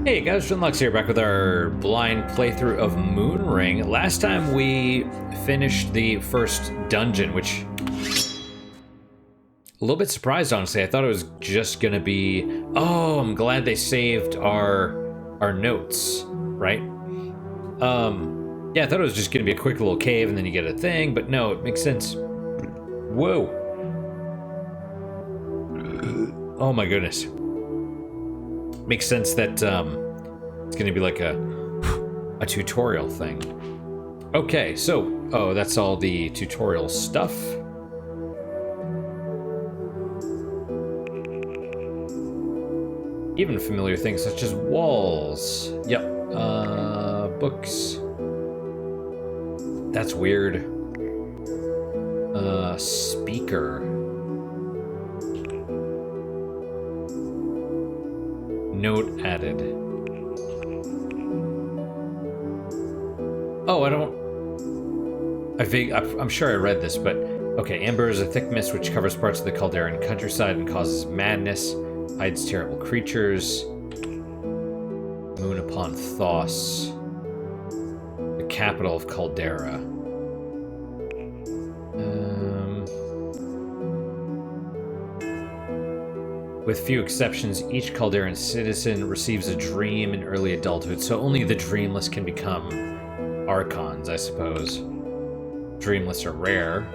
Hey guys, Lux here, back with our blind playthrough of Moonring. Last time we finished the first dungeon, which... a little bit surprised, honestly. I thought it was just gonna be... oh, I'm glad they saved our notes, right? Yeah, I thought it was just gonna be a quick little cave and then you get a thing, but no, it makes sense. Whoa. Oh my goodness. Makes sense that it's gonna be like a tutorial thing. Okay, so that's all the tutorial stuff. Even familiar things such as walls. Yep. Books. That's weird. Speaker. Note added. Oh, I'm sure I read this, but okay. Amber is a thick mist which covers parts of the Calderan countryside and causes madness, hides terrible creatures. Moon upon Thos, the capital of Caldera. With few exceptions, each Calderan citizen receives a dream in early adulthood, so only the dreamless can become archons, I suppose. Dreamless are rare.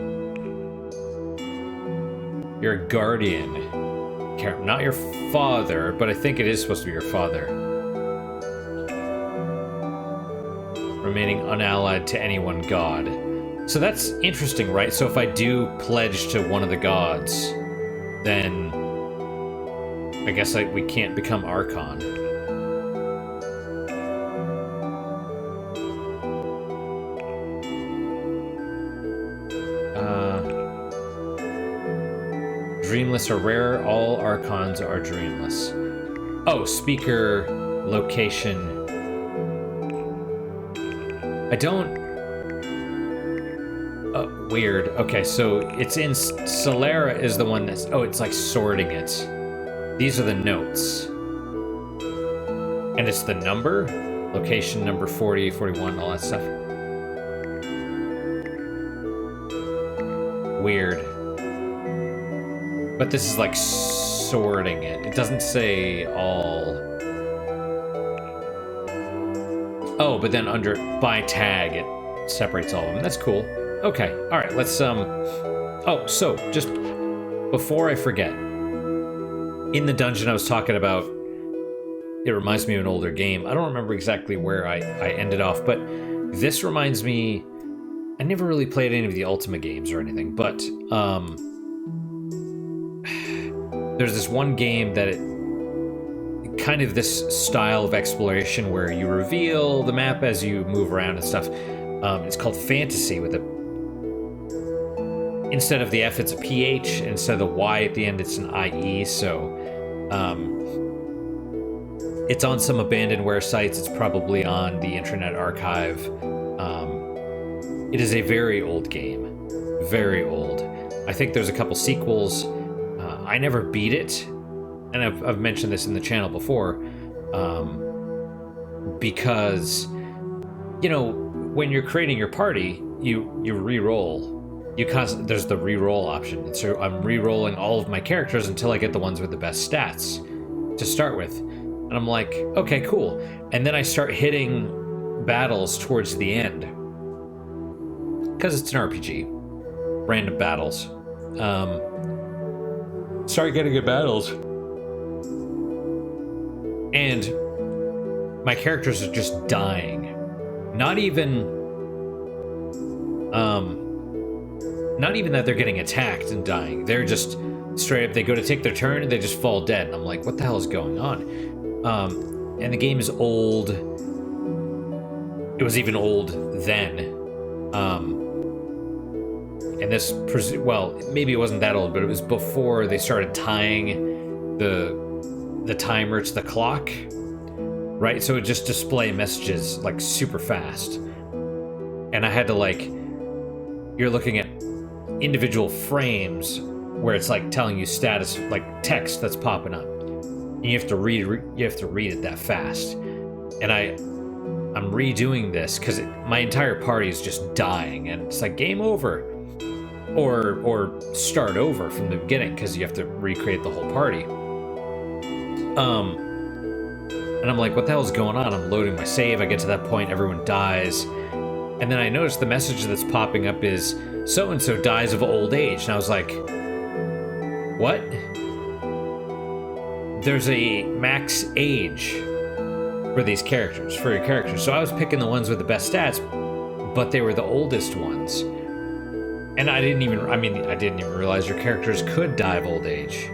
You're a guardian. Not your father, but I think it is supposed to be your father. Remaining unallied to any one god. So that's interesting, right? So if I do pledge to one of the gods, then I guess we can't become Archon. Dreamless are rare. All Archons are dreamless. Oh, speaker location. I don't... oh, weird. Okay, so it's in... Solera is the one that's... oh, it's like sorting it. These are the notes. And it's the number? Location number 40, 41, all that stuff. Weird. But this is like sorting it. It doesn't say all. Oh, but then under by tag it separates all of them. That's cool. Okay. All right, let's oh, so just before I forget. In the dungeon I was talking about, it reminds me of an older game. I don't remember exactly where I ended off, but this reminds me... I never really played any of the Ultima games or anything, but there's this one game that kind of this style of exploration where you reveal the map as you move around and stuff. It's called Phantasie with a... instead of the F, it's a PH. Instead of the Y at the end, it's an IE. So it's on some abandonware sites. It's probably on the Internet Archive. It is a very old game. Very old. I think there's a couple sequels. I never beat it. And I've mentioned this in the channel before. Because, you know, when you're creating your party, you re-roll. There's the re-roll option. So I'm re-rolling all of my characters until I get the ones with the best stats to start with. And I'm like, okay, cool. And then I start hitting battles towards the end. Because it's an RPG. Random battles. Start getting good battles. And my characters are just dying. Not even that they're getting attacked and dying. They're just straight up, they go to take their turn and they just fall dead. And I'm like, what the hell is going on? And the game is old. It was even old then. And this, well, maybe it wasn't that old, but it was before they started tying the timer to the clock, right? So it just display messages like super fast. And I had to like, you're looking at individual frames where it's like telling you status, like text that's popping up. and you have to read it that fast. And I'm redoing this because my entire party is just dying, and it's like game over, or start over from the beginning because you have to recreate the whole party. And I'm like, what the hell's going on? I'm loading my save. I get to that point, everyone dies, and then I notice the message that's popping up is so and so dies of old age, and I was like, what? There's a max age for these characters, for your characters. So I was picking the ones with the best stats, but they were the oldest ones. And I didn't even realize your characters could die of old age.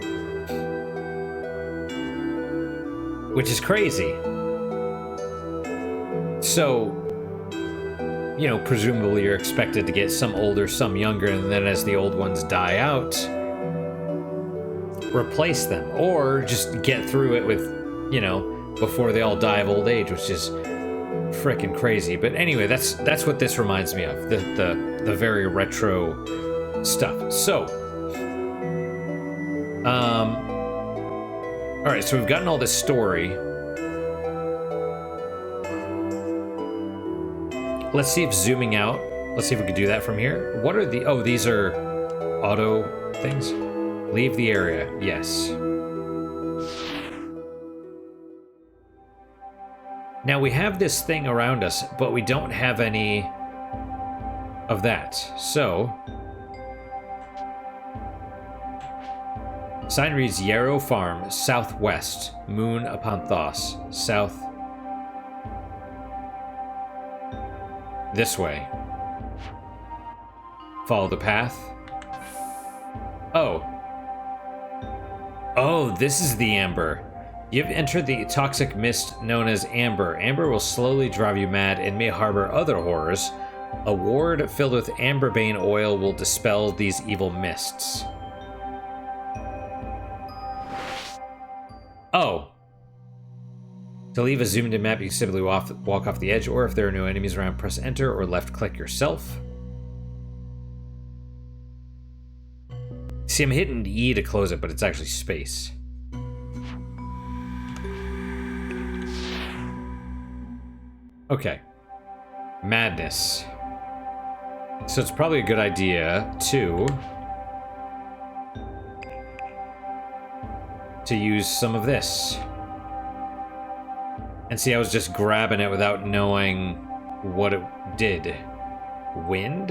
Which is crazy. So, you know, presumably you're expected to get some older, some younger, and then as the old ones die out, replace them. Or just get through it with, you know, before they all die of old age, which is freaking crazy. But anyway, that's what this reminds me of, the very retro stuff. So, all right, so we've gotten all this story. Let's see if zooming out, let's see if we can do that from here. What are the, oh, these are auto things. Leave the area, yes. Now we have this thing around us, but we don't have any of that. So, sign reads Yarrow Farm, southwest, Moon upon Thos, south. This way. Follow the path. Oh. Oh, this is the amber. You've entered the toxic mist known as amber. Amber will slowly drive you mad and may harbor other horrors. A ward filled with amberbane oil will dispel these evil mists. Oh. To leave a zoomed in map, you can simply walk off the edge, or if there are no enemies around, press enter or left click yourself. See, I'm hitting E to close it, but it's actually space. Okay. Madness. So it's probably a good idea to use some of this. And see, I was just grabbing it without knowing what it did. Wind?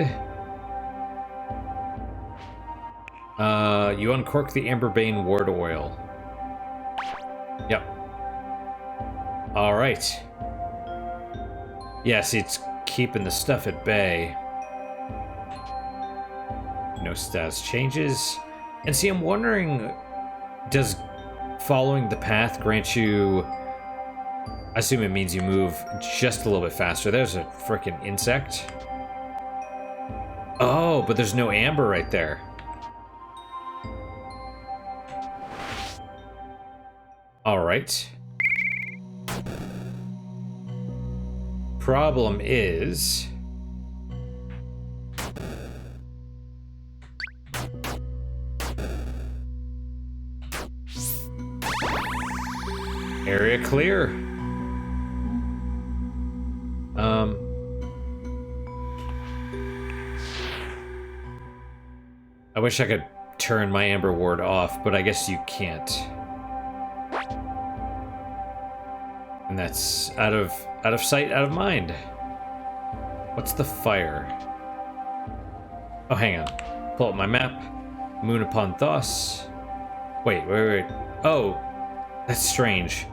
You uncork the Amberbane Ward Oil. Yep. Alright. Yes, it's keeping the stuff at bay. No status changes. And see, I'm wondering, does following the path grant you... I assume it means you move just a little bit faster. There's a frickin' insect. Oh, but there's no amber right there. Alright. Problem is... area clear. I wish I could turn my Amber Ward off, but I guess you can't. And that's out of sight, out of mind. What's the fire? Oh, hang on. Pull up my map. Moon upon Thos. Wait. Oh, that's strange.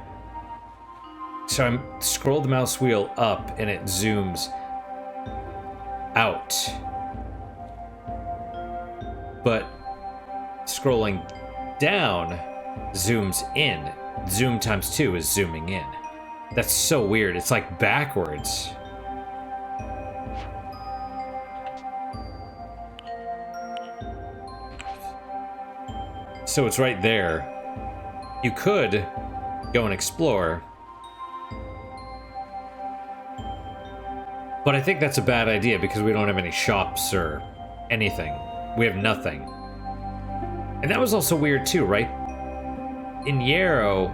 So I'm scroll the mouse wheel up and it zooms out. But scrolling down zooms in. Zoom times 2 is zooming in. That's so weird. It's like backwards. So it's right there. You could go and explore. But I think that's a bad idea because we don't have any shops or anything. We have nothing. And that was also weird too, right? In Yarrow,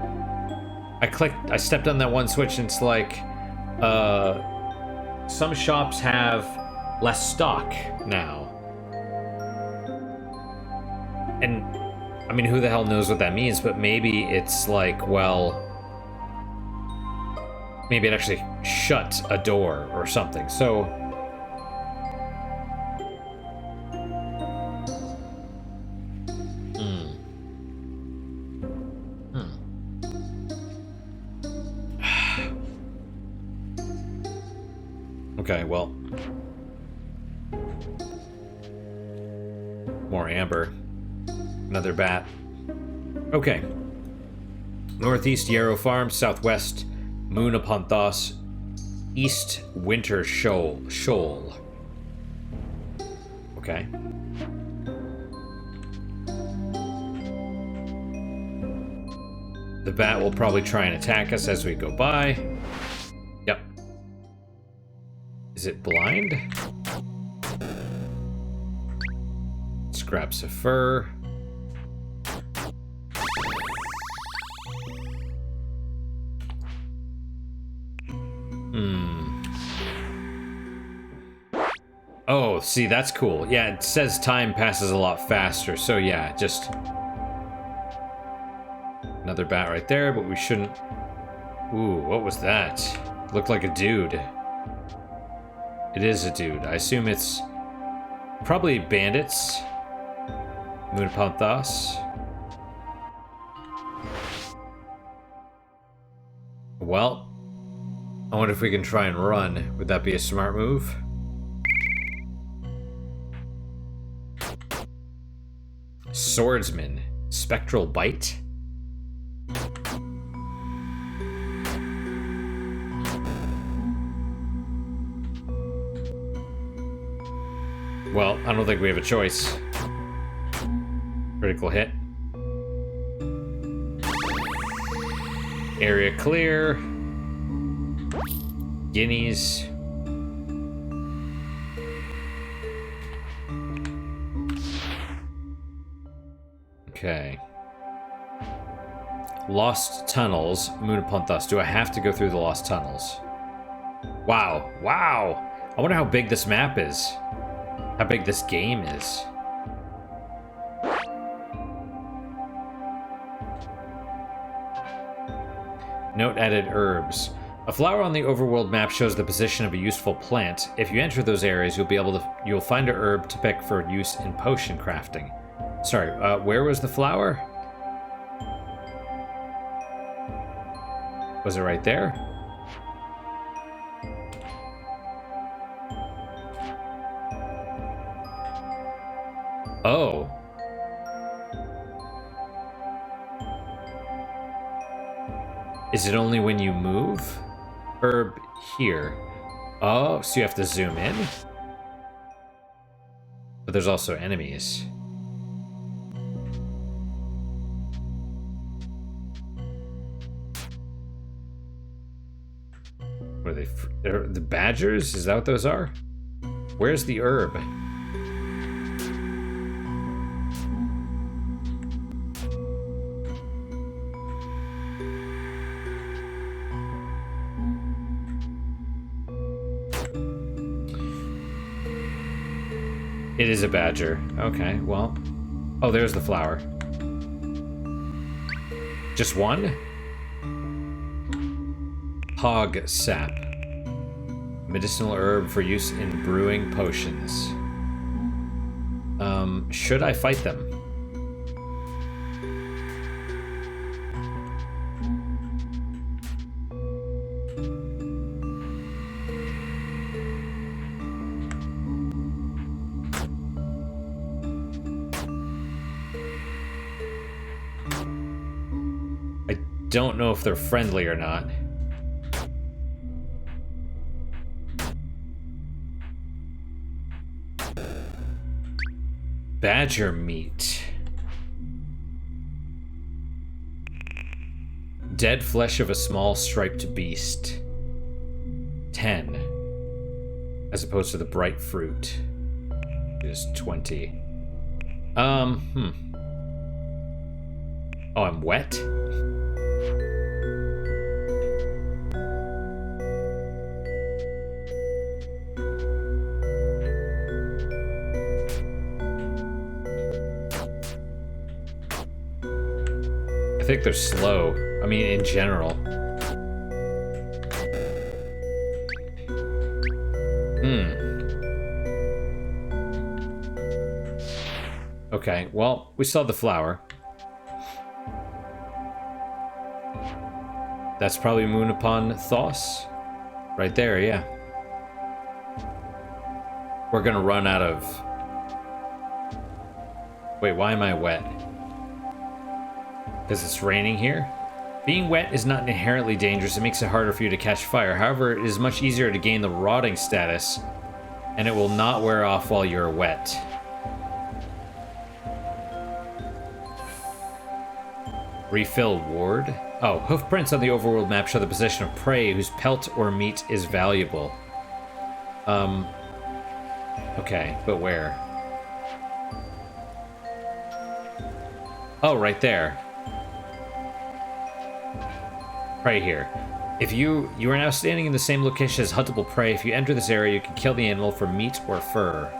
I stepped on that one switch and it's like, some shops have less stock now. And, I mean, who the hell knows what that means, but maybe it's like, well, maybe it actually shut a door or something. So, okay, well, more amber. Another bat. Okay. Northeast Yarrow Farm, southwest Moon upon Thos, east Winter Shoal. Okay. The bat will probably try and attack us as we go by. Yep. Is it blind? Scraps of fur. Oh, see, that's cool. Yeah, it says time passes a lot faster, so yeah, just... Another bat right there, but we shouldn't... Ooh, what was that? Looked like a dude. It is a dude. I assume it's probably bandits. Moon upon Thos. Well, I wonder if we can try and run. Would that be a smart move? Swordsman. Spectral Bite? Well, I don't think we have a choice. Critical hit. Area clear. Guineas. Okay. Lost tunnels. Moon upon Thos. Do I have to go through the lost tunnels? Wow. Wow. I wonder how big this map is. How big this game is. Note added herbs. A flower on the overworld map shows the position of a useful plant. If you enter those areas, you'll find a herb to pick for use in potion crafting. Sorry, where was the flower? Was it right there? Oh. Is it only when you move? Herb here. Oh, so you have to zoom in? But there's also enemies. What are they? They're the badgers? Is that what those are? Where's the herb? It is a badger. Okay, well. Oh, there's the flower. Just one? Hog sap. Medicinal herb for use in brewing potions. Should I fight them? Don't know if they're friendly or not. Badger meat. Dead flesh of a small striped beast. 10. As opposed to the bright fruit. Is 20. Oh, I'm wet? think they're slow. I mean, in general. Okay, well, we saw the flower. That's probably Moon upon Thos. Right there, yeah. We're gonna run out of... Wait, why am I wet? Because it's raining here? Being wet is not inherently dangerous. It makes it harder for you to catch fire. However, it is much easier to gain the rotting status, and it will not wear off while you're wet. Refill ward? Oh, hoof prints on the overworld map show the position of prey whose pelt or meat is valuable. Okay, but where? Oh, right there. Right here. If you are now standing in the same location as huntable prey. If you enter this area, you can kill the animal for meat or fur.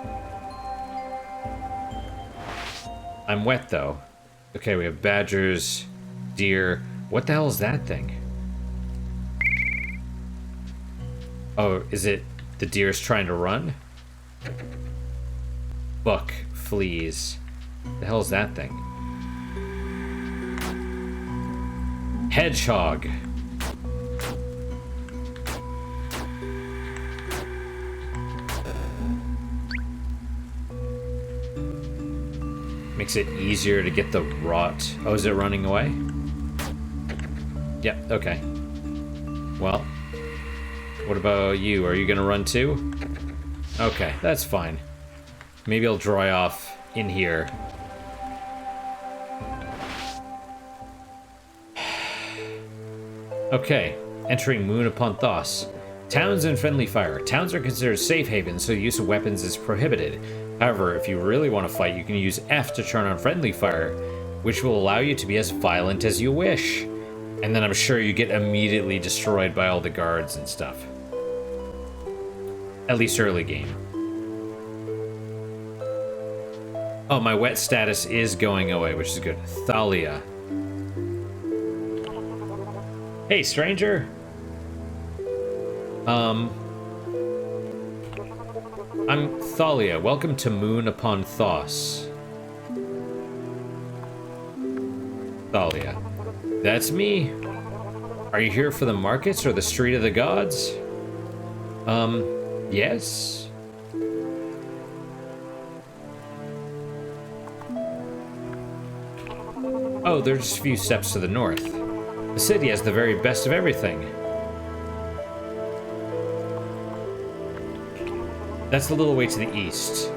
I'm wet, though. Okay, we have badgers, deer. What the hell is that thing? Oh, is it the deer's trying to run? Buck, fleas. The hell is that thing? Hedgehog. Makes it easier to get the rot. Oh, is it running away? Yep, okay. Well, what about you? Are you gonna run too? Okay, that's fine. Maybe I'll dry off in here. Okay, entering Moon upon Thos. Towns and friendly fire. Towns are considered safe havens, so the use of weapons is prohibited. However, if you really want to fight, you can use F to turn on friendly fire, which will allow you to be as violent as you wish. And then I'm sure you get immediately destroyed by all the guards and stuff. At least early game. Oh, my wet status is going away, which is good. Thalia. Hey, stranger. I'm Thalia. Welcome to Moon upon Thos. Thalia. That's me. Are you here for the markets or the Street of the Gods? Yes. Oh, there's just a few steps to the north. The city has the very best of everything. That's a little way to the east.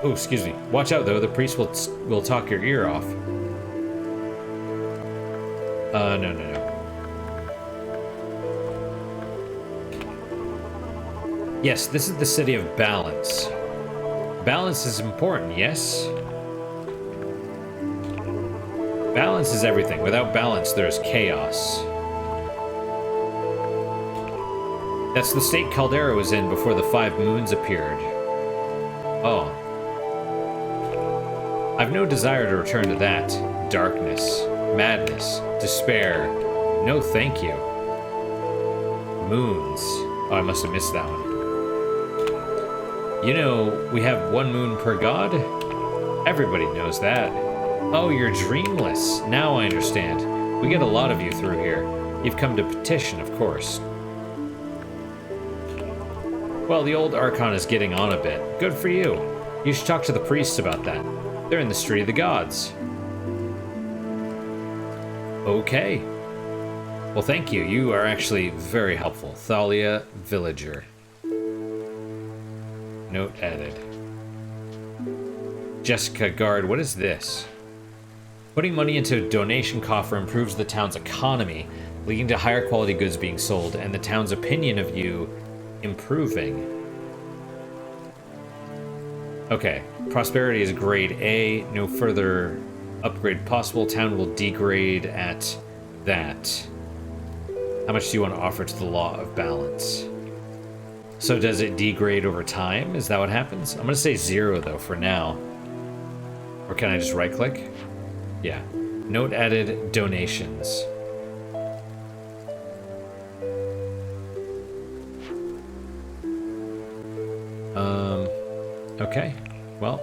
Oh, excuse me. Watch out, though. The priest will talk your ear off. No. Yes, this is the city of balance. Balance is important, yes? Balance is everything. Without balance, there's chaos. That's the state Caldera was in before the 5 moons appeared. Oh. I've no desire to return to that. Darkness, madness, despair. No thank you. Moons. Oh, I must have missed that one. You know, we have 1 moon per god? Everybody knows that. Oh, you're dreamless. Now I understand. We get a lot of you through here. You've come to petition, of course. Well, the old Archon is getting on a bit. Good for you. You should talk to the priests about that. They're in the Street of the Gods. Okay. Well, thank you. You are actually very helpful. Thalia, villager. Note added. Jessica Guard, what is this? Putting money into a donation coffer improves the town's economy, leading to higher quality goods being sold, and the town's opinion of you improving. Okay, prosperity is grade A, no further upgrade possible. Town will degrade at that. How much do you want to offer to the law of balance? So does it degrade over time? Is that what happens? I'm going to say 0 though for now. Or can I just right click? Yeah. Note added donations. Okay. Well.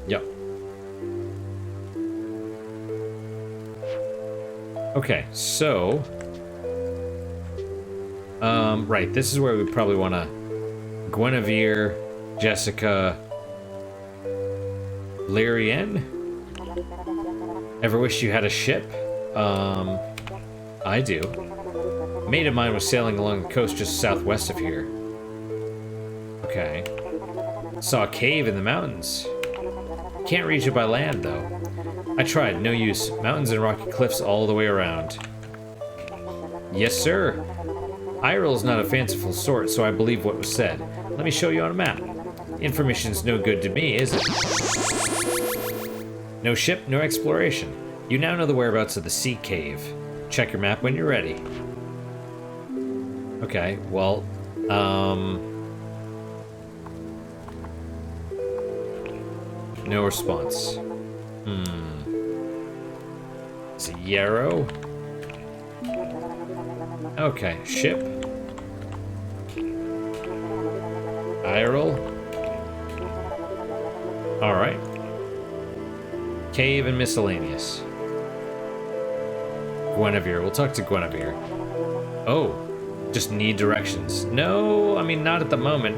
Yep. Okay, so right, this is where we probably want to Guinevere, Jessica, Lyrian. Ever wish you had a ship? I do. A mate of mine was sailing along the coast just southwest of here. Okay. Saw a cave in the mountains. Can't reach it by land, though. I tried, no use. Mountains and rocky cliffs all the way around. Yes, sir. Irel's not a fanciful sort, so I believe what was said. Let me show you on a map. Information's no good to me, is it? No ship, no exploration. You now know the whereabouts of the sea cave. Check your map when you're ready. Okay, well, no response. Is it Yarrow? Okay, ship. Irel. Alright. Cave and miscellaneous. Guinevere. We'll talk to Guinevere. Oh, just need directions. No, I mean, not at the moment.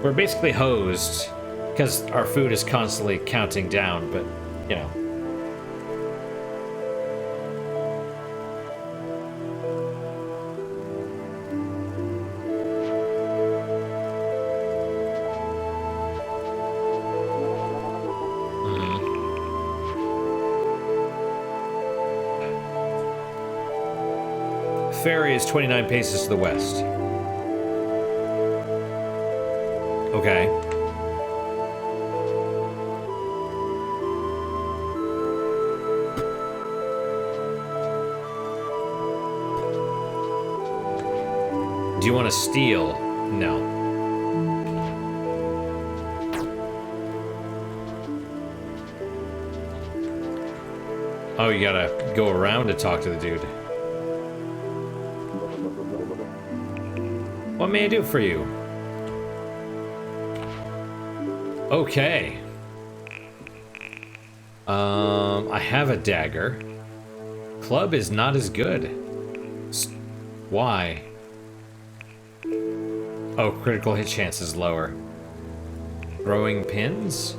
We're basically hosed because our food is constantly counting down, but, you know. Ferry is 29 paces to the west. Okay. Do you want to steal? No. Oh, you gotta go around to talk to the dude. What may I do for you? Okay. I have a dagger. Club is not as good. Why? Oh, critical hit chance is lower. Throwing pins?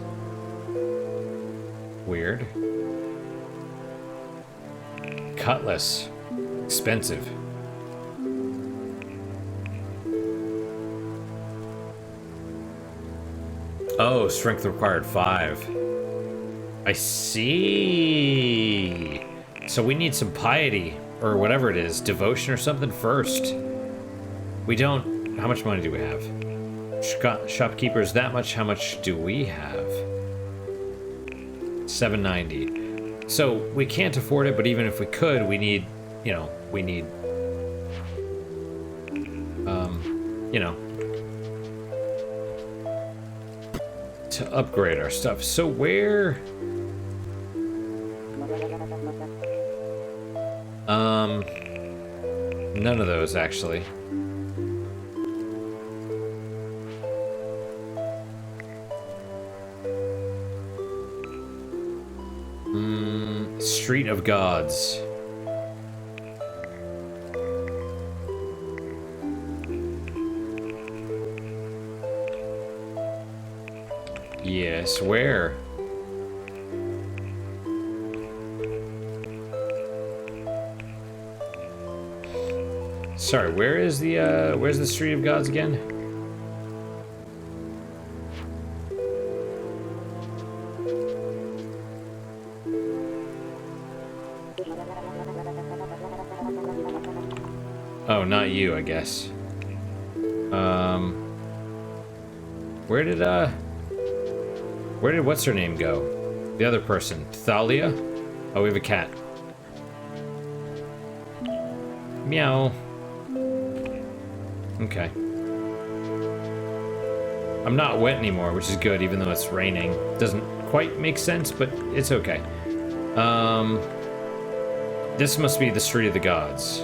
Weird. Cutlass. Expensive. Oh, strength required 5. I see. So we need some piety, or whatever it is, devotion or something first. We don't... How much money do we have? Shopkeepers, that much. How much do we have? 790. So we can't afford it, but even if we could, we need, you know, you know, to upgrade our stuff. So where... none of those, actually. Street of Gods. Yes, where? Sorry, where's the Street of Gods again? Oh, not you, I guess. Where did what's her name go? The other person, Thalia? Oh, we have a cat. Meow. Okay. I'm not wet anymore, which is good, even though it's raining. Doesn't quite make sense, but it's okay. This must be the Street of the Gods.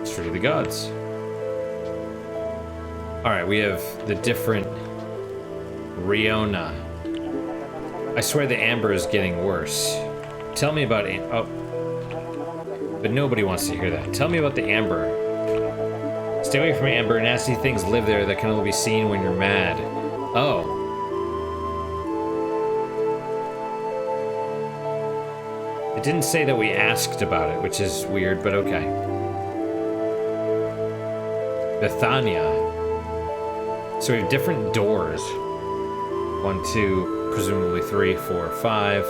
Street of the Gods. Alright, we have the different Riona. I swear the amber is getting worse. Tell me about oh. But nobody wants to hear that. Tell me about the amber. Stay away from amber. Nasty things live there that can only be seen when you're mad. Oh. It didn't say that we asked about it, which is weird, but okay. Bethania. So we have different doors. 1, 2, presumably 3, 4, 5.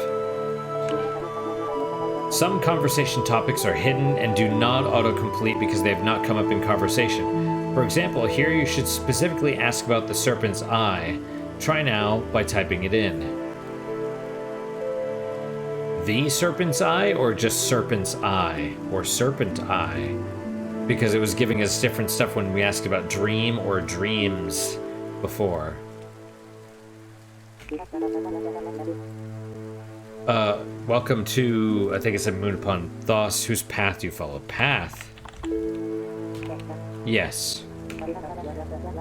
Some conversation topics are hidden and do not autocomplete because they have not come up in conversation. For example, here you should specifically ask about the serpent's eye. Try now by typing it in. The serpent's eye, or just serpent's eye, or serpent eye? Because it was giving us different stuff when we asked about dream or dreams before. Welcome to, I think it said Moon upon Thos, whose path do you follow? Path? Yes.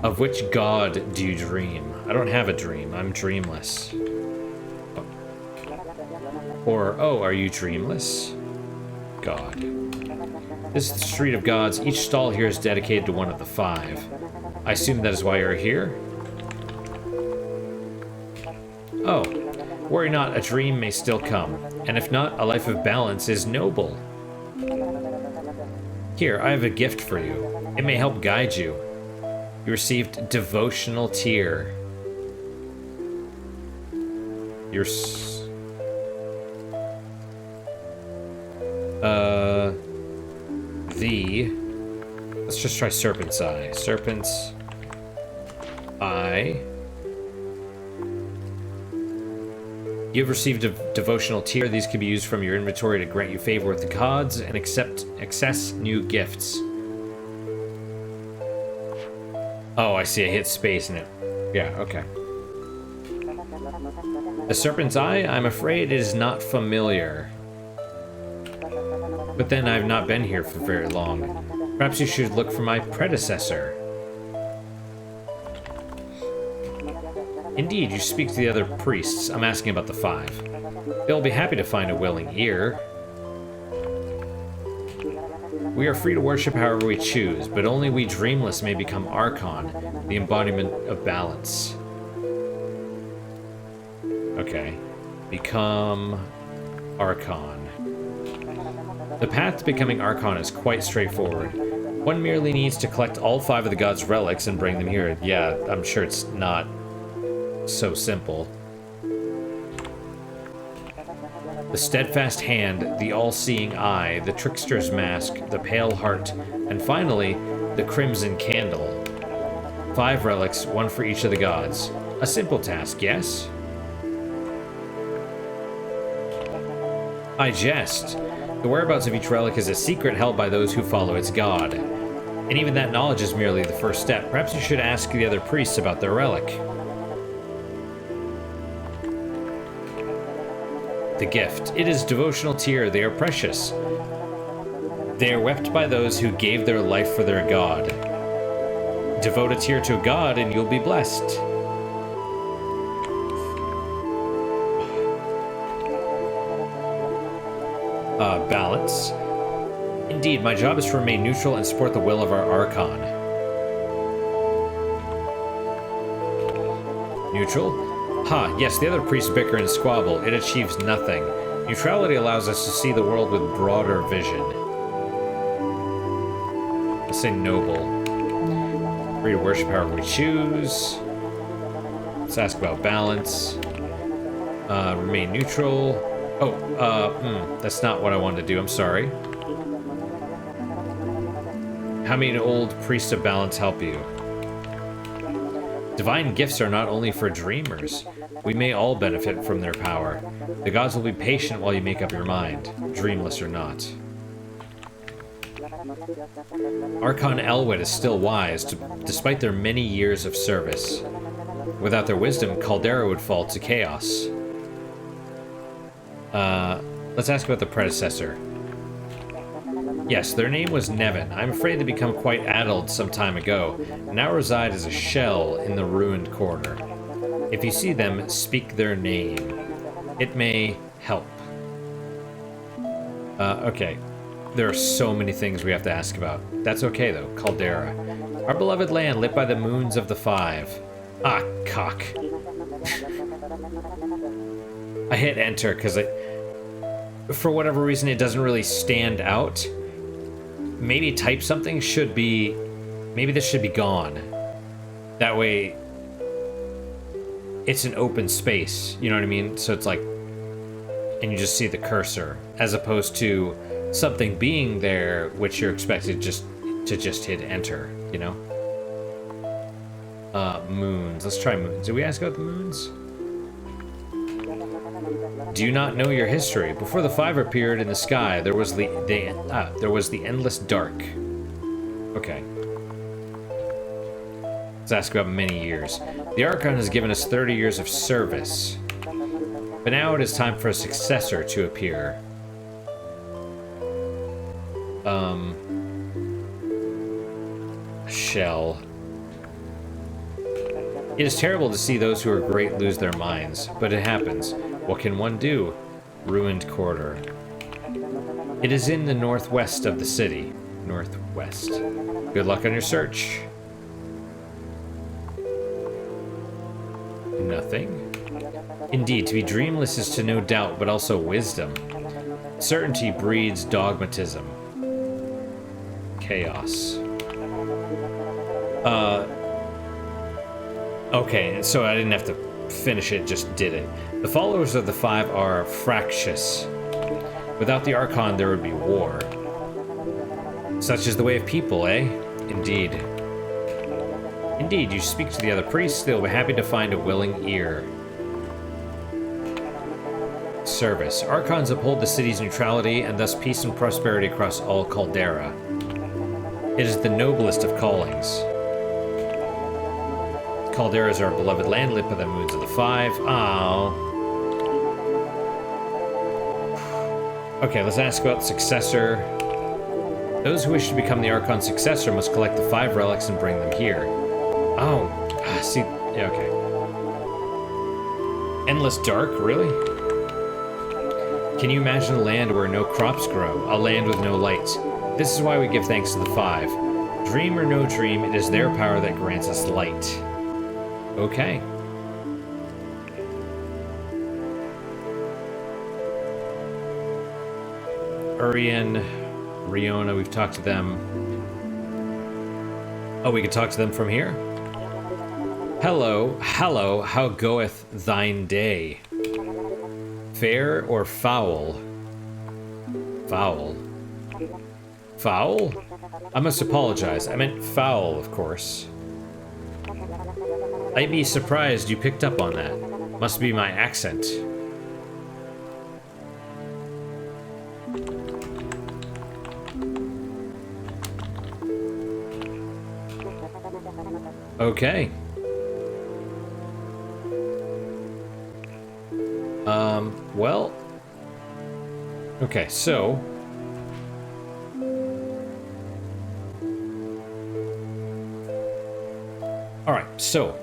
Of which god do you dream? I don't have a dream, I'm dreamless. Or, oh, are you dreamless? God. This is the Street of Gods. Each stall here is dedicated to one of the 5. I assume that is why you're here? Oh. Worry not, a dream may still come. And if not, a life of balance is noble. Here, I have a gift for you. It may help guide you. You received devotional tear. You're let's just try Serpent's Eye. Serpent's Eye. You have received a devotional tear. These can be used from your inventory to grant you favor with the gods and access new gifts. Oh, I see. I hit space in it. Yeah, okay. The Serpent's Eye? I'm afraid it is not familiar. But then I've not been here for very long. Perhaps you should look for my predecessor. Indeed, you speak to the other priests. I'm asking about the 5. They'll be happy to find a willing ear. We are free to worship however we choose, but only we dreamless may become Archon, the embodiment of balance. Okay. Become Archon. The path to becoming Archon is quite straightforward. One merely needs to collect all 5 of the gods' relics and bring them here. Yeah, I'm sure it's not so simple. The steadfast hand, the all-seeing eye, the trickster's mask, the pale heart, and finally, the crimson candle. 5 relics, 1 for each of the gods. A simple task, yes? I jest. The whereabouts of each relic is a secret held by those who follow its god. And even that knowledge is merely the first step. Perhaps you should ask the other priests about their relic. The gift. It is devotional tear. They are precious. They are wept by those who gave their life for their god. Devote a tear to a god and you'll be blessed. Balance. Indeed, my job is to remain neutral and support the will of our Archon. Neutral? Ha, yes, the other priests bicker and squabble. It achieves nothing. Neutrality allows us to see the world with broader vision. Let's say noble. Free to worship however we choose. Let's ask about balance. Remain neutral. Oh, that's not what I wanted to do. I'm sorry. How may an old priest of balance help you? Divine gifts are not only for dreamers. We may all benefit from their power. The gods will be patient while you make up your mind, dreamless or not. Archon Elwit is still wise, despite their many years of service. Without their wisdom, Caldera would fall to chaos. Let's ask about the predecessor. Yes, their name was Nevin. I'm afraid they become quite addled some time ago, and now reside as a shell in the ruined corridor. If you see them, speak their name. It may help. Okay. There are so many things we have to ask about. That's okay, though. Caldera. Our beloved land lit by the moons of the five. Ah, cock. I hit enter because for whatever reason, it doesn't really stand out. Maybe type something should be... Maybe this should be gone. That way, it's an open space. You know what I mean? So it's like... And you just see the cursor. As opposed to something being there, which you're expected to just hit enter, you know? Moons. Let's try moons. Did we ask about the moons? Do you not know your history? Before the five appeared in the sky, there was the endless dark. Okay. Let's ask about many years. The Archon has given us 30 years of service. But now it is time for a successor to appear. Shell. It is terrible to see those who are great lose their minds, but it happens. What can one do? Ruined corridor. It is in the northwest of the city. Northwest. Good luck on your search. Nothing. Indeed, to be dreamless is to know doubt, but also wisdom. Certainty breeds dogmatism. Chaos. Okay, so I didn't have to finish it, just did it. The followers of the five are fractious. Without the Archon, there would be war. Such is the way of people, eh? Indeed. Indeed, you speak to the other priests, they'll be happy to find a willing ear. Service. Archons uphold the city's neutrality and thus peace and prosperity across all Caldera. It is the noblest of callings. Caldera is our beloved land lit by the moons of the five. Oh. Okay, let's ask about the successor. Those who wish to become the Archon's successor must collect the 5 relics and bring them here. Oh. See. Yeah, okay. Endless dark? Really? Can you imagine a land where no crops grow? A land with no light? This is why we give thanks to the five. Dream or no dream, it is their power that grants us light. Okay. Urian, Riona, we've talked to them. Oh, we can talk to them from here? Hello, how goeth thine day? Fair or foul? Foul. Foul? I must apologize. I meant foul, of course. I'd be surprised you picked up on that. Must be my accent. Okay. Well. Okay, so. Alright, so.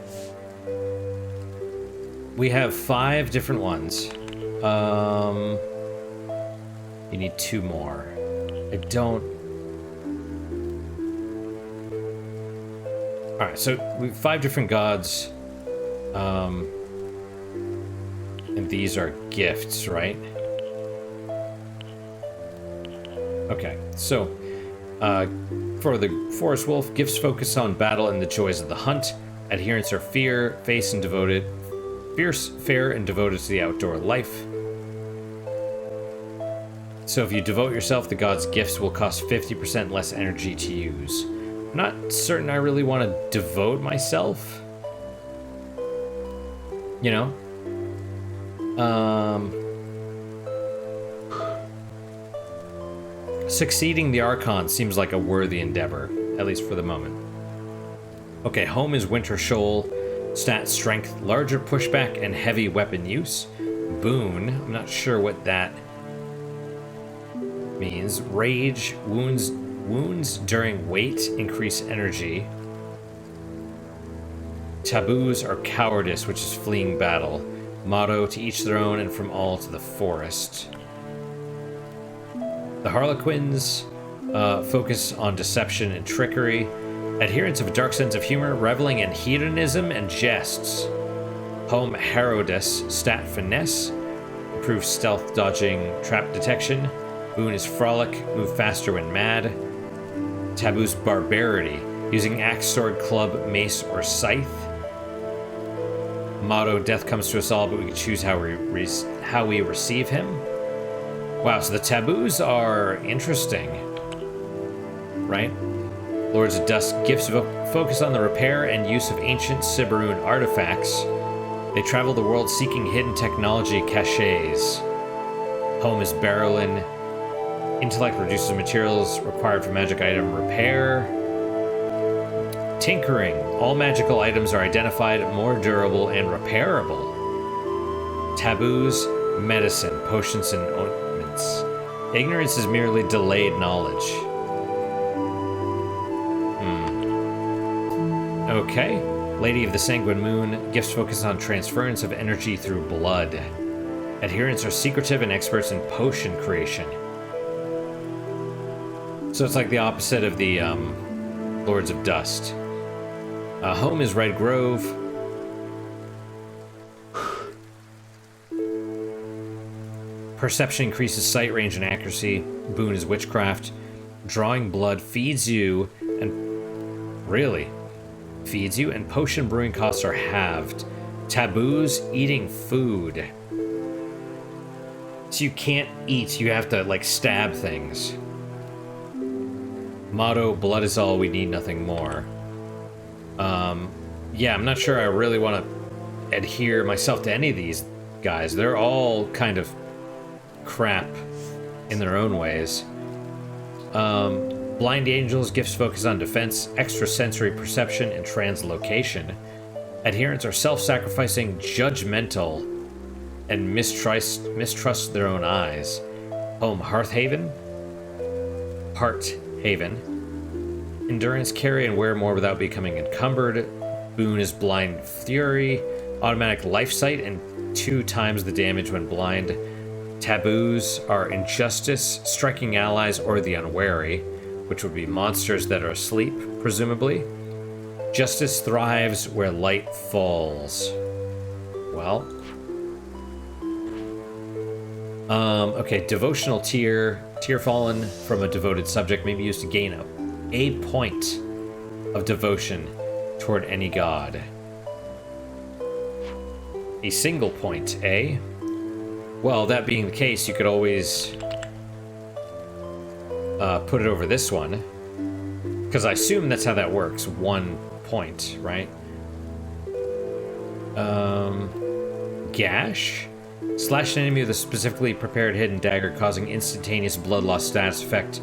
We have 5 different ones. You need 2 more. I don't. Alright, so we have 5 different gods. And these are gifts, right? Okay, so for the Forest Wolf, gifts focus on battle and the joys of the hunt. Adherents are fierce, fair, and devoted to the outdoor life. So if you devote yourself, the god's gifts will cost 50% less energy to use. I'm not certain I really want to devote myself. You know? succeeding the Archon seems like a worthy endeavor, at least for the moment. Okay, home is Winter Shoal. Stat strength, larger pushback, and heavy weapon use. Boon, I'm not sure what that means. Rage, wounds during weight increase energy. Taboos are cowardice, which is fleeing battle. Motto, to each their own and from all to the forest. The Harlequins focus on deception and trickery. Adherents of a dark sense of humor, reveling in hedonism and jests. Home Herodes, stat finesse, improves stealth, dodging, trap detection. Boon is frolic, move faster when mad. Taboo's barbarity, using axe, sword, club, mace, or scythe. Motto, death comes to us all, but we can choose how we receive him. Wow, so the taboos are interesting, right? Lords of Dusk gifts focus on the repair and use of ancient Siberoon artifacts. They travel the world seeking hidden technology caches. Home is Barrelin. Intellect reduces materials required for magic item repair. Tinkering. All magical items are identified, more durable, and repairable. Taboos, medicine, potions, and ointments. Ignorance is merely delayed knowledge. Okay. Lady of the Sanguine Moon. Gifts focus on transference of energy through blood. Adherents are secretive and experts in potion creation. So it's like the opposite of the Lords of Dust. Home is Red Grove. Perception increases sight, range, and accuracy. Boon is Witchcraft. Drawing blood feeds you and... Really? Feeds you, and potion brewing costs are halved. Taboos, eating food. So you can't eat, you have to, like, stab things. Motto, blood is all we need, nothing more. Yeah, I'm not sure I really want to adhere myself to any of these guys. They're all kind of crap in their own ways. Blind Angels, gifts focus on defense, extrasensory perception, and translocation. Adherents are self-sacrificing, judgmental, and mistrust their own eyes. Home Hearthaven. Endurance, carry and wear more without becoming encumbered. Boon is Blind Fury. Automatic life sight and 2 times the damage when blind. Taboos are injustice, striking allies, or the unwary, which would be monsters that are asleep, presumably. Justice thrives where light falls. Well. Okay, devotional tier. Tear fallen from a devoted subject may be used to gain a point of devotion toward any god. A single point, eh? Well, that being the case, you could always put it over this one. Because I assume that's how that works. 1 point, right? Gash? Slash an enemy with a specifically prepared hidden dagger, causing instantaneous blood loss status effect.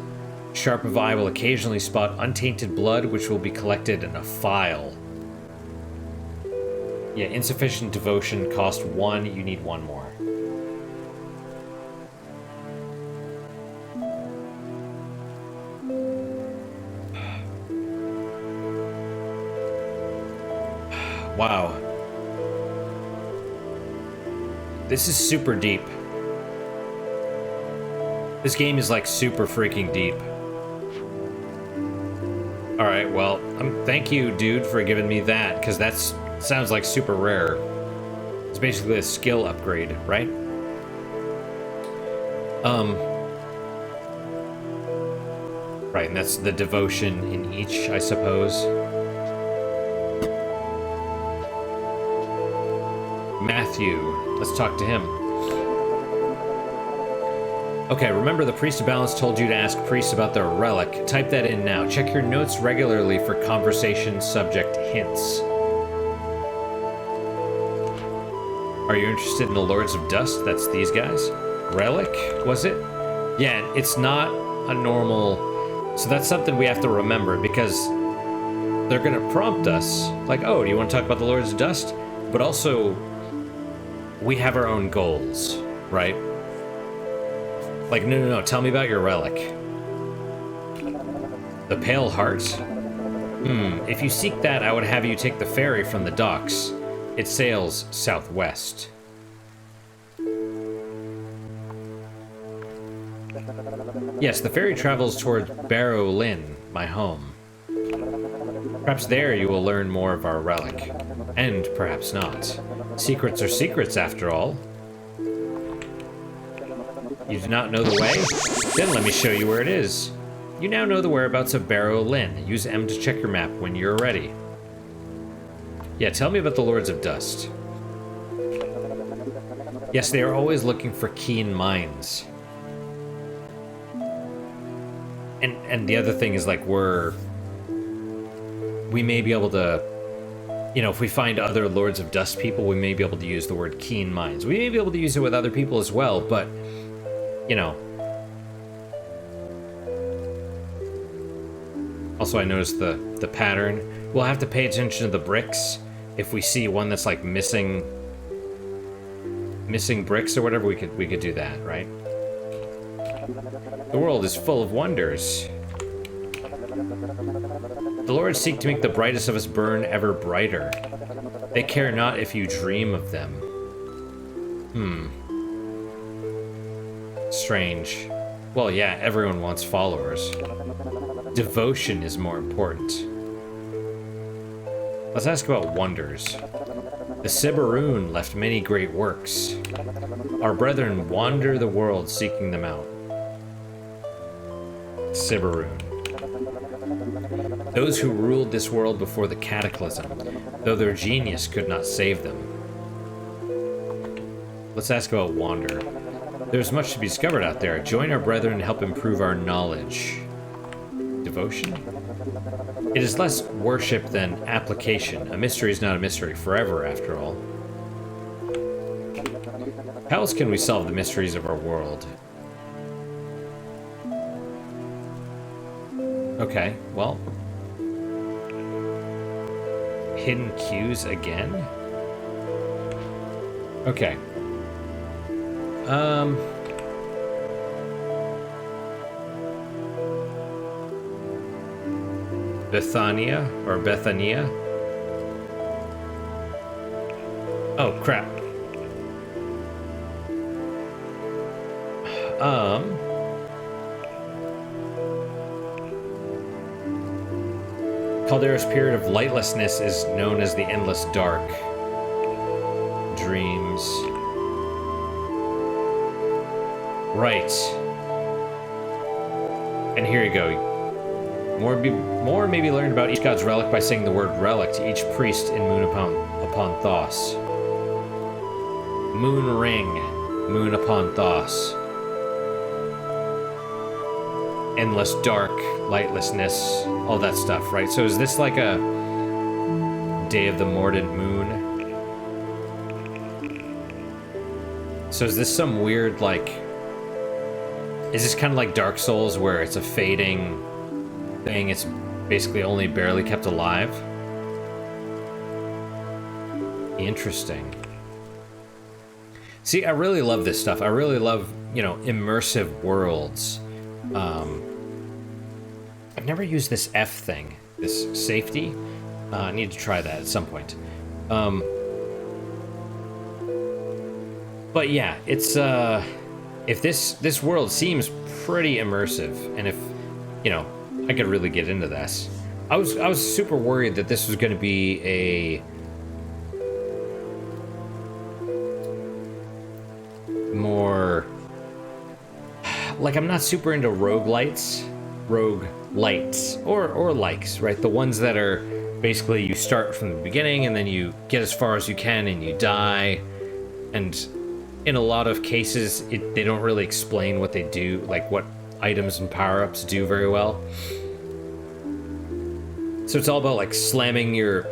Sharp of eye will occasionally spot untainted blood, which will be collected in a file. Yeah, insufficient devotion, cost 1, you need 1 more. Wow. This is super deep. This game is like super freaking deep. Alright, well, thank you, dude, for giving me that, because that sounds like super rare. It's basically a skill upgrade, right? Right, and that's the devotion in each, I suppose. Matthew, let's talk to him. Okay, remember the Priest of Balance told you to ask priests about their relic. Type that in now. Check your notes regularly for conversation subject hints. Are you interested in the Lords of Dust? That's these guys. Relic, was it? Yeah, it's not a normal... So that's something we have to remember, because they're going to prompt us, like, oh, do you want to talk about the Lords of Dust? But also, we have our own goals, right? Like, no, tell me about your relic. The Pale Heart? If you seek that, I would have you take the ferry from the docks. It sails southwest. Yes, the ferry travels toward Barrow Lynn, my home. Perhaps there you will learn more of our relic. And perhaps not. Secrets are secrets, after all. You do not know the way? Then let me show you where it is. You now know the whereabouts of Barrow Lynn. Use M to check your map when you're ready. Yeah, tell me about the Lords of Dust. Yes, they are always looking for keen minds. And the other thing is, like, we may be able to, you know, if we find other Lords of Dust people, we may be able to use the word keen minds. We may be able to use it with other people as well, but, you know. Also, I noticed the pattern. We'll have to pay attention to the bricks. If we see one that's, like, missing bricks or whatever, we could do that, right? The world is full of wonders. The Lords seek to make the brightest of us burn ever brighter. They care not if you dream of them. Strange. Well, yeah, everyone wants followers. Devotion is more important. Let's ask about wonders. The Sibaroon left many great works. Our brethren wander the world seeking them out. Sibaroon. Those who ruled this world before the cataclysm, though their genius could not save them. Let's ask about wander. There's much to be discovered out there. Join our brethren and help improve our knowledge. Devotion? It is less worship than application. A mystery is not a mystery forever, after all. How else can we solve the mysteries of our world? Okay, well. Hidden cues again? Okay. Bethania or Bethania? Oh, crap. Caldera's period of lightlessness is known as the Endless Dark. Dreams. Right. And here you go. More may be learned about each god's relic by saying the word relic to each priest in Moon upon Thos. Moonring. Moon upon Thos. Endless dark, lightlessness, all that stuff, right? So is this like a Day of the Mordant Moon? So is this some weird, like... Is this kind of like Dark Souls where it's a fading thing, it's basically only barely kept alive? Interesting. See, I really love this stuff. I really love, you know, immersive worlds. I've never used this F thing, this safety. I need to try that at some point. But yeah, it's if this world seems pretty immersive, and if, you know, I could really get into this. I was super worried that this was going to be a more, like, I'm not super into roguelites or likes, right? The ones that are basically you start from the beginning and then you get as far as you can and you die, and in a lot of cases they don't really explain what they do, like what items and power-ups do very well. So it's all about like slamming your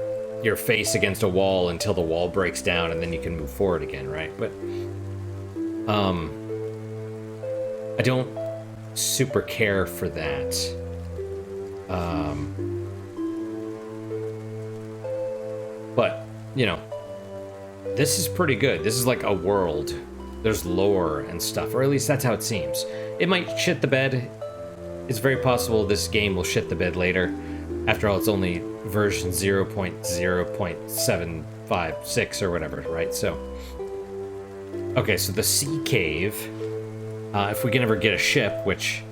face against a wall until the wall breaks down and then you can move forward again, right? But super care for that. But, you know, this is pretty good. This is like a world. There's lore and stuff, or at least that's how it seems. It might shit the bed. It's very possible this game will shit the bed later. After all, it's only version 0.0.756 or whatever, right? So, okay, so the sea cave. If we can ever get a ship, which,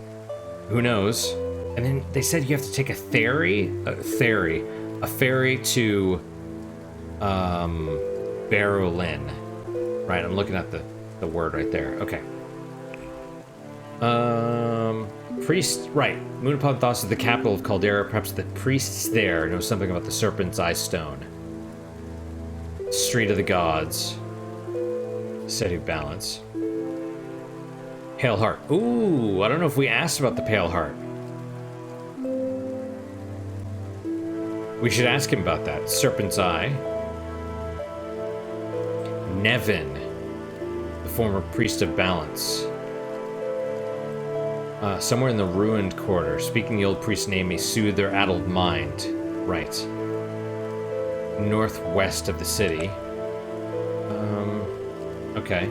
who knows? And then they said you have to take a ferry to Berlin. Right, I'm looking at the word right there. Okay. Priest, right. Moon upon Thos is the capital of Caldera. Perhaps the priests there know something about the Serpent's Eye Stone. Street of the Gods. City of Balance. Pale Heart. Ooh, I don't know if we asked about the Pale Heart. We should ask him about that. Serpent's Eye. Nevin, the former priest of Balance. Somewhere in the ruined quarter. Speaking the old priest's name may soothe their addled mind. Right. Northwest of the city. Okay.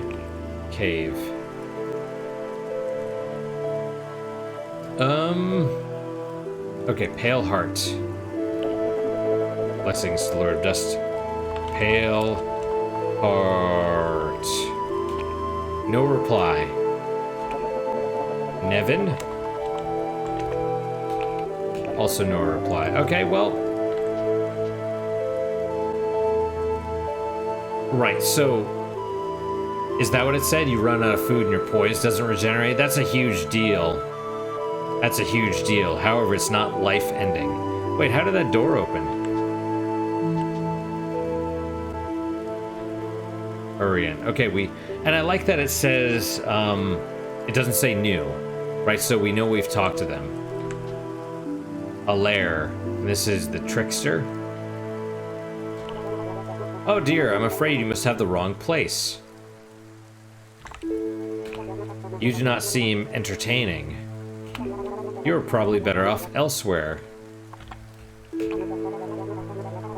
Cave. Okay, Pale Heart. Blessings to the Lord of Dust. Pale Heart. No reply. Nevin? Also no reply. Okay, well. Right, so is that what it said? You run out of food and your poise doesn't regenerate? That's a huge deal. That's a huge deal. However, it's not life-ending. Wait, how did that door open? Hurry in. Okay, and I like that it says, it doesn't say new, right? So we know we've talked to them. A lair. This is the trickster. Oh dear, I'm afraid you must have the wrong place. You do not seem entertaining. You're probably better off elsewhere.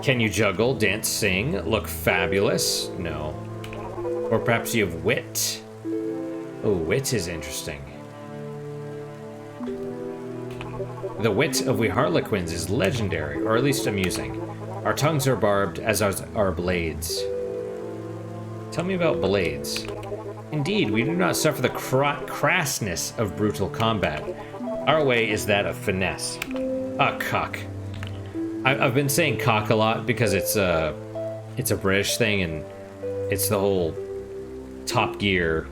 Can you juggle, dance, sing, look fabulous? No. Or perhaps you have wit. Oh, wit is interesting. The wit of we harlequins is legendary, or at least amusing. Our tongues are barbed, as are our blades. Tell me about blades. Indeed, we do not suffer the crassness of brutal combat. Our way is that of finesse. Cock. I've been saying cock a lot because it's a British thing, and it's the whole Top Gear,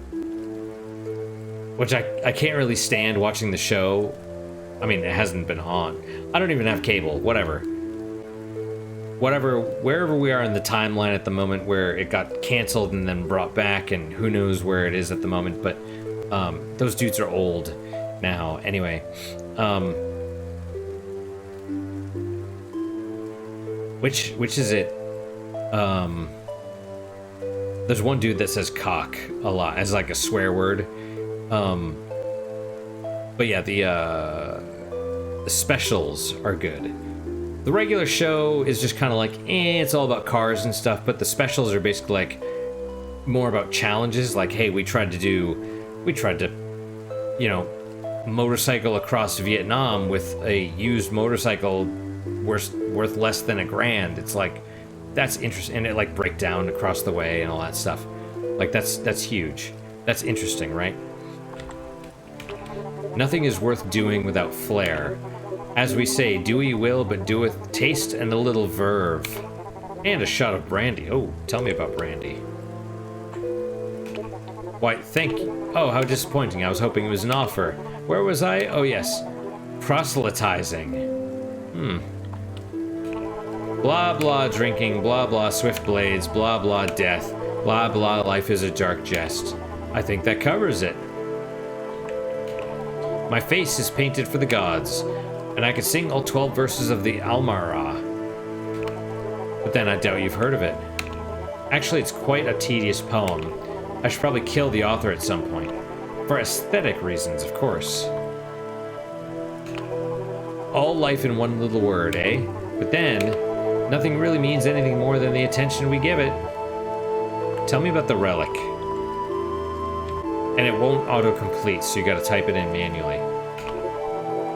which I can't really stand watching the show. I mean, it hasn't been on. I don't even have cable. Whatever, wherever we are in the timeline at the moment where it got canceled and then brought back, and who knows where it is at the moment, but those dudes are old now. Anyway, which is it? There's one dude that says cock a lot as like a swear word. But yeah, the specials are good. The regular show is just kind of like, it's all about cars and stuff, but the specials are basically like more about challenges. Like, hey, we tried to, you know, motorcycle across Vietnam with a used motorcycle worth less than $1,000. It's like, that's interesting, and it like break down across the way and all that stuff. Like that's huge. That's interesting, right? Nothing is worth doing without flair. As we say, do we will, but do with taste and a little verve. And a shot of brandy. Oh, tell me about brandy. Why, thank you. Oh, how disappointing. I was hoping it was an offer. Where was I? Oh, yes. Proselytizing. Blah, blah, drinking, blah, blah, swift blades, blah, blah, death, blah, blah, life is a dark jest. I think that covers it. My face is painted for the gods, and I could sing all 12 verses of the Almara. But then I doubt you've heard of it. Actually, it's quite a tedious poem. I should probably kill the author at some point. For aesthetic reasons, of course. All life in one little word, eh? But then, nothing really means anything more than the attention we give it. Tell me about the relic. And it won't autocomplete, so you gotta type it in manually.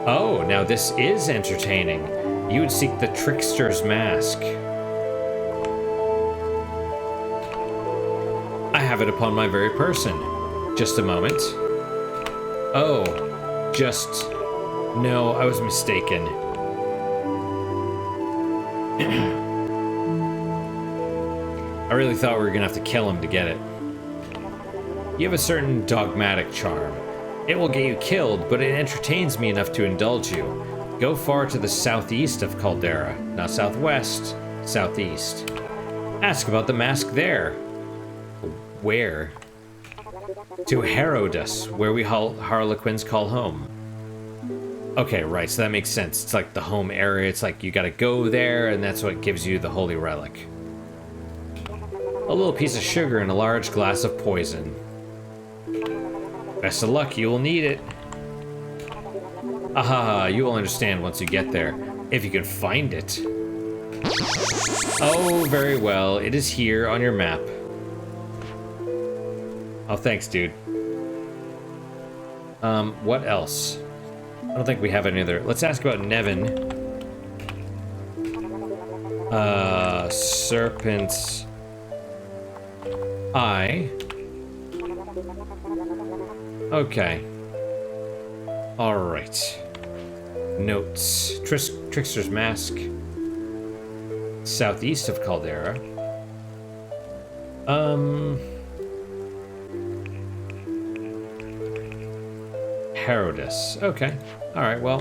Oh, now this is entertaining. You would seek the trickster's mask. I have it upon my very person. Just a moment. Oh, just... No, I was mistaken. I really thought we were gonna have to kill him to get it. You have a certain dogmatic charm. It will get you killed, but it entertains me enough to indulge you. Go far to the southeast of Caldera. Not southwest, southeast. Ask about the mask there. Where? To Herodus, where we Harlequins call home. Okay, right, so that makes sense. It's like the home area. It's like you gotta go there, and that's what gives you the holy relic. A little piece of sugar and a large glass of poison. Best of luck, you will need it. Aha, you will understand once you get there. If you can find it. Oh, very well. It is here on your map. Oh, thanks, dude. What else? I don't think we have any other. Let's ask about Nevin. Serpent's Eye. Okay. Alright. Notes. Trickster's Mask. Southeast of Caldera. Herodus. Okay. Alright, well.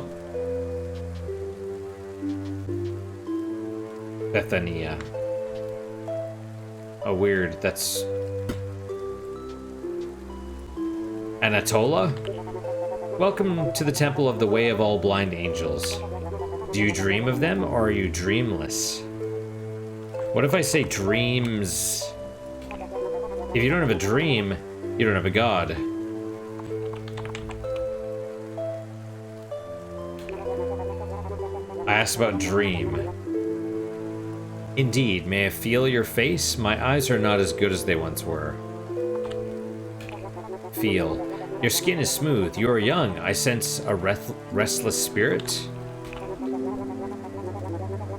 Bethania. Oh, weird. That's... Anatola? Welcome to the Temple of the Way of All Blind Angels. Do you dream of them, or are you dreamless? What if I say dreams? If you don't have a dream, you don't have a god. I asked about dream. Indeed, may I feel your face? My eyes are not as good as they once were. Feel. Your skin is smooth. You are young. I sense a restless spirit.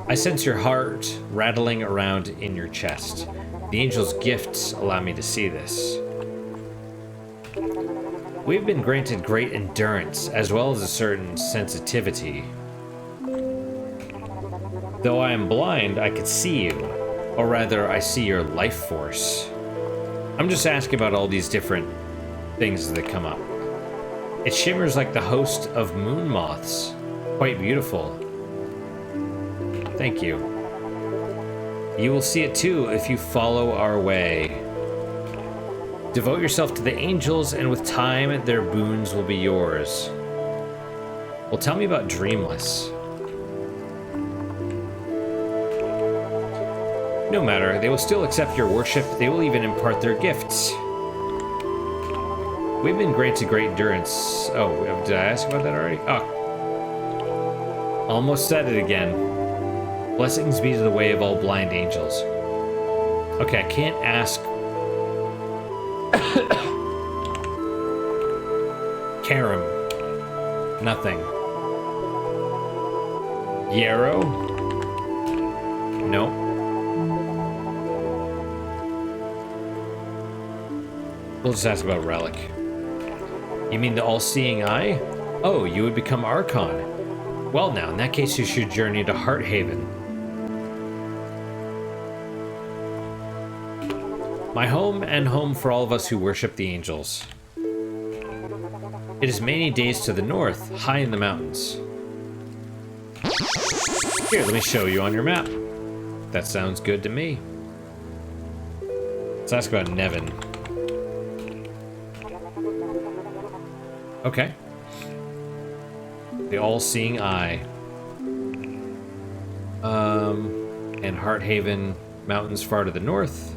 I sense your heart rattling around in your chest. The angel's gifts allow me to see this. We have been granted great endurance, as well as a certain sensitivity. Though I am blind, I could see you. Or rather, I see your life force. I'm just asking about all these different things that come up. It shimmers like the host of moon moths. Quite beautiful. Thank you. You will see it too if you follow our way. Devote yourself to the angels, and with time, their boons will be yours. Well, tell me about Dreamless. No matter, they will still accept your worship. They will even impart their gifts. We've been granted great endurance. Oh, did I ask about that already? Oh. Almost said it again. Blessings be to the way of all blind angels. Okay, I can't ask... Karam. Nothing. Yarrow? Nope. We'll just ask about Relic. You mean the all-seeing eye? Oh, you would become Archon. Well now, in that case you should journey to Hearthaven. My home and home for all of us who worship the angels. It is many days to the north, high in the mountains. Here, let me show you on your map. That sounds good to me. Let's ask about Nevin. Okay. The all-seeing eye. And Hearthaven mountains far to the north.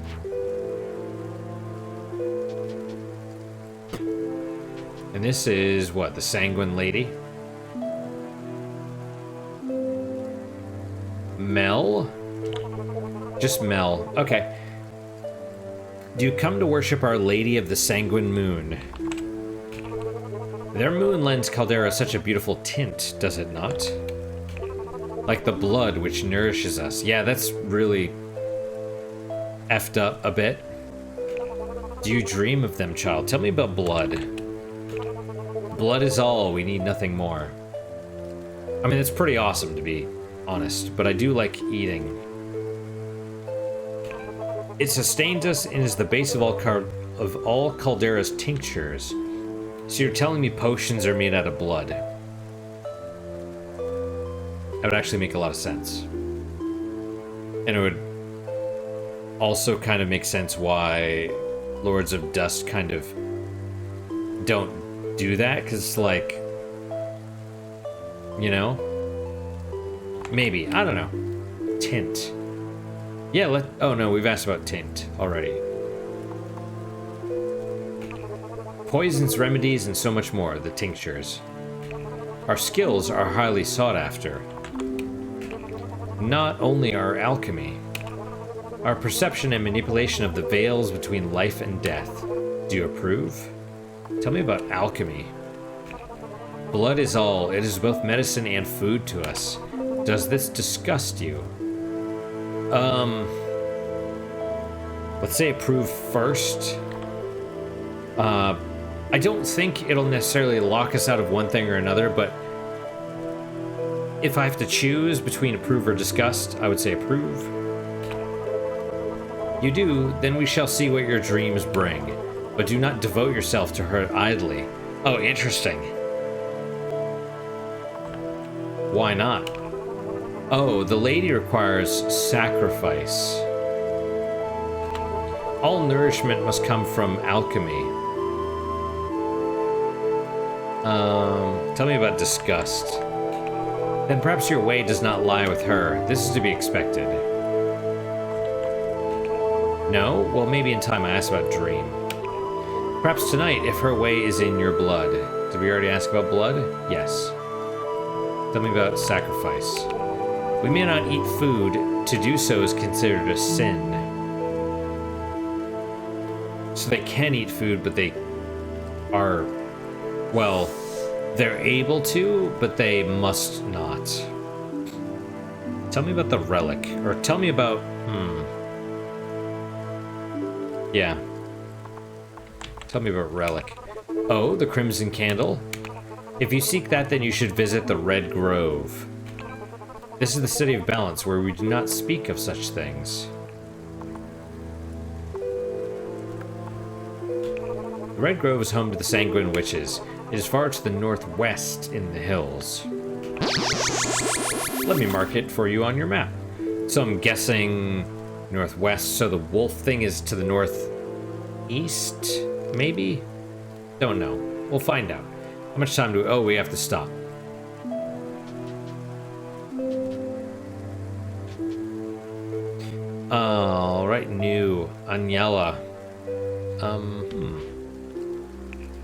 And this is, what, the Sanguine Lady? Mel? Just Mel. Okay. Do you come to worship Our Lady of the Sanguine Moon? Their moon lends Caldera such a beautiful tint, does it not? Like the blood which nourishes us. Yeah, that's really effed up a bit. Do you dream of them, child? Tell me about blood. Blood is all, we need nothing more. I mean, it's pretty awesome, to be honest, but I do like eating. It sustains us and is the base of all Caldera's tinctures. So you're telling me potions are made out of blood. That would actually make a lot of sense. And it would also kind of make sense why Lords of Dust kind of don't do that, because, like, you know? Maybe. I don't know. Tint. Yeah, oh no, we've asked about tint already. Poisons, remedies, and so much more, the tinctures. Our skills are highly sought after. Not only our alchemy, our perception and manipulation of the veils between life and death. Do you approve? Tell me about alchemy. Blood is all. It is both medicine and food to us. Does this disgust you? Let's say approve first. I don't think it'll necessarily lock us out of one thing or another, but if I have to choose between approve or disgust, I would say approve. You do, then we shall see what your dreams bring, but do not devote yourself to her idly. Oh, interesting. Why not? Oh, the lady requires sacrifice. All nourishment must come from alchemy. Tell me about disgust. Then perhaps your way does not lie with her. This is to be expected. No? Well, maybe in time. I asked about dream. Perhaps tonight, if her way is in your blood. Did we already ask about blood? Yes. Tell me about sacrifice. We may not eat food. To do so is considered a sin. So they can eat food, but they are, well, they're able to, but they must not. Tell me about the relic, or tell me about, yeah. Tell me about relic. Oh, the Crimson Candle. If you seek that, then you should visit the Red Grove. This is the city of balance, where we do not speak of such things. The Red Grove is home to the Sanguine Witches. It is far to the northwest in the hills. Let me mark it for you on your map. So I'm guessing northwest, so the wolf thing is to the northeast, maybe? Don't know. We'll find out. How much time do we... Oh, we have to stop. Alright, new. Anyala.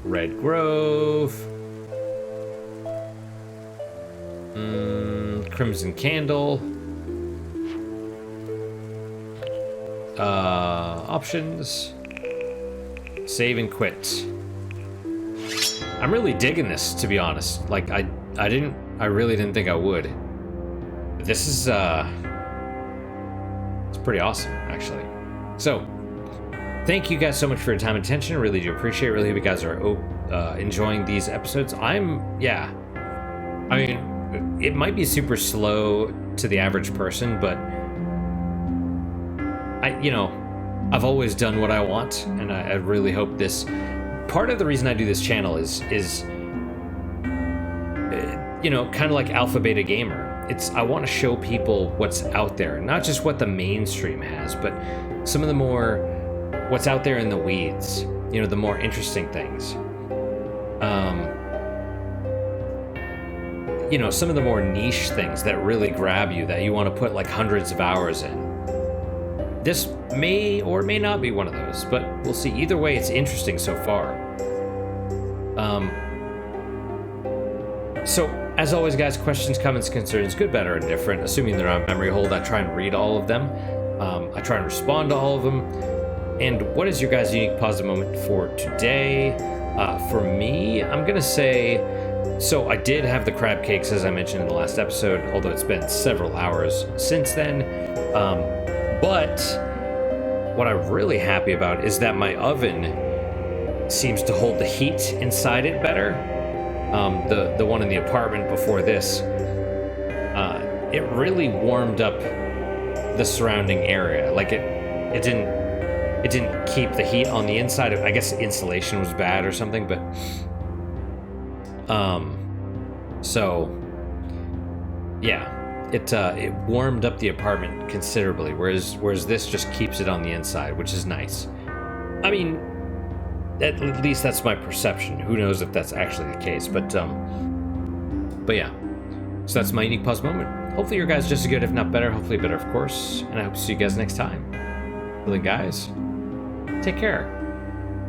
Red Grove. Crimson Candle. Options. Save and quit. I'm really digging this, to be honest. Like, I really didn't think I would. This is, it's pretty awesome, actually. So, thank you guys so much for your time and attention. I really do appreciate it. Really hope you guys are enjoying these episodes. Yeah. I mean, it might be super slow to the average person, but I've always done what I want, and I really hope this... Part of the reason I do this channel is kind of like Alpha Beta Gamer. I want to show people what's out there, not just what the mainstream has, but some of the more, what's out there in the weeds, the more interesting things. Some of the more niche things that really grab you, that you want to put like hundreds of hours in. This may or may not be one of those, but we'll see. Either way, it's interesting so far. So As always, guys, questions, comments, concerns, good, bad, or indifferent, assuming they're on memory hold, I try and read all of them. I try and respond to all of them. And what is your guys' unique positive moment for today? For me, I'm going to say, so I did have the crab cakes, as I mentioned in the last episode, although it's been several hours since then. But what I'm really happy about is that my oven seems to hold the heat inside it better. The one in the apartment before this, it really warmed up the surrounding area. Like it didn't keep the heat on the inside. I guess insulation was bad or something, but so yeah, it warmed up the apartment considerably, whereas this just keeps it on the inside, which is nice. I mean, at least that's my perception. Who knows if that's actually the case, but yeah. So that's my unique pause moment. Hopefully your guys just as good, if not better. Hopefully better, of course. And I hope to see you guys next time. Well then, guys, take care.